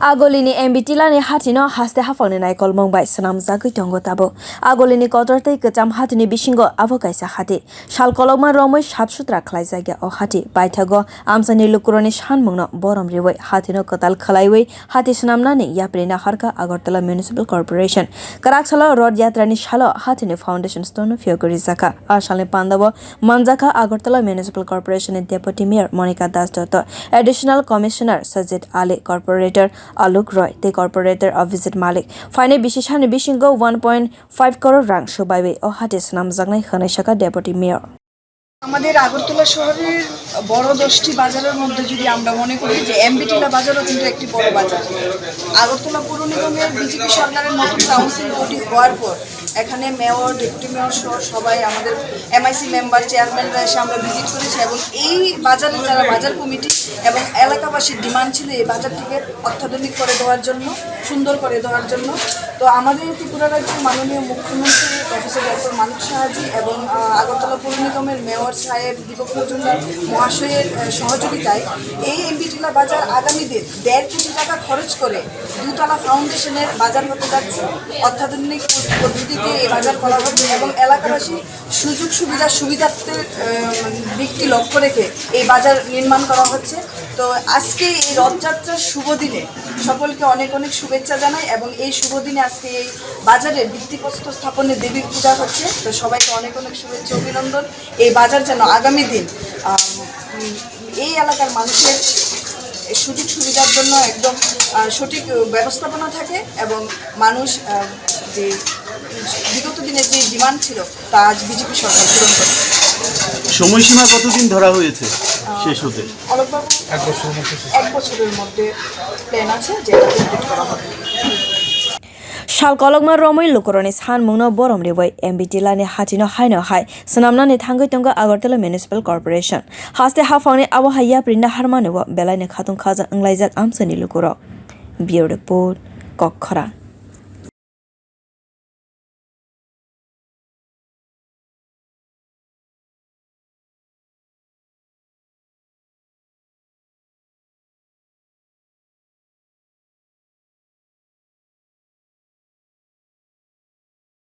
Aulini MB Tila ni hatino haste haphangni naikolmung bai swnamjaknai tongo tabo. Aulini kotortei kecham hatini bisingo abo kaisa hati. Sal kologma romoi sabsutra khlaijagya o hati. Baithago amsani lukuroni swnamjakna borom riwai hatino kotal khlaiwi hati swnamnani yaprina harka Agartala Municipal Corporation. Karaksala road yatrani shalo hatini foundation stone fiogori sakha. Asalni pandabo manjaka Agartala Municipal Corporation ni deputi mayor Monica Das Dotto. Additional Commissioner Sajid Ali Corporator Aluk Roy, the Corporator of Visit Malik. Phainai bisi bisingo 1.5 crore rang swbaiwi o hati swnamjaknai khanai sakha deputy mayor. আমাদের আগরতলা শহরের বড় 10টি বাজারের মধ্যে যদি আমরা মনে করি যে এমবি টিলা বাজারও কিন্তু একটি বড় বাজার। আগরতলা পৌর নিগমের বিজেপি সরকারের নতুন কাউন্সিল বডি হওয়ার পর এখানে মেয়র ডেপুটি মেয়র সহ সবাই আমাদের এমআইসি মেম্বার চেয়ারম্যানরা এসে আমরা ভিজিট করেছি এবং এই বাজারে যারা বাজার কমিটি এবং এলাকাবাসীর ডিমান্ড ছিল এই বাজারটিকে অত্যাধুনিক করে দেওয়ার জন্য, সুন্দর করে দেওয়ার জন্য। তো আমাদের ত্রিপুরা রাজ্যের মাননীয় মুখ্যমন্ত্রী প্রফেসর ডক্টর মানিক সাহাজি এবং আগরতলা পৌর নিগমের মেয়র সাহেব দীপক মজুমদার মহাশয়ের সহযোগিতায় এই এমবি টিলা বাজার আগামী দিন 1.5 কোটি টাকা খরচ করে দুতলা ফাউন্ডেশনের বাজার হতে যাচ্ছে। অত্যাধুনিক পদ্ধতিতে এই বাজার করা হবে এবং এলাকাবাসী সুযোগ সুবিধার্থের দিকটি লক্ষ্য রেখে এই বাজার নির্মাণ করা হচ্ছে। তো আজকে এই রথযাত্রার শুভ দিনে সকলকে অনেক অনেক শুভেচ্ছা জানাই এবং এই শুভ দিনে আজকে এই বাজারে ভিত্তিপ্রস্তর স্থাপনে দেবীর পূজা হচ্ছে। তো সবাইকে অনেক অনেক শুভেচ্ছা অভিনন্দন। এই বাজার যেন আগামী দিন এই এলাকার মানুষের সুযোগ সুবিধার জন্য একদম সঠিক ব্যবস্থাপনা থাকে এবং মানুষ যে বিগত দিনের যে ডিমান্ড ছিল তা আজ বিজেপি সরকার পূরণ করে। সময়সীমা কতদিন ধরা হয়েছে শেষ হতে? অলকবাবু 1 বছরের মধ্যে প্ল্যান আছে যে কমপ্লিট করা হবে। Sal kologma romoi lukuroni swnamjakna borom riwai MB Tila ni hatino haino hai swnamnani thangwi tongo Agartala Municipal Corporation. Haste haphangni abo haya prinda harmaniwo belai ne khatung khaja anglaijak amsani lukuro. Bureau report Kokkhara.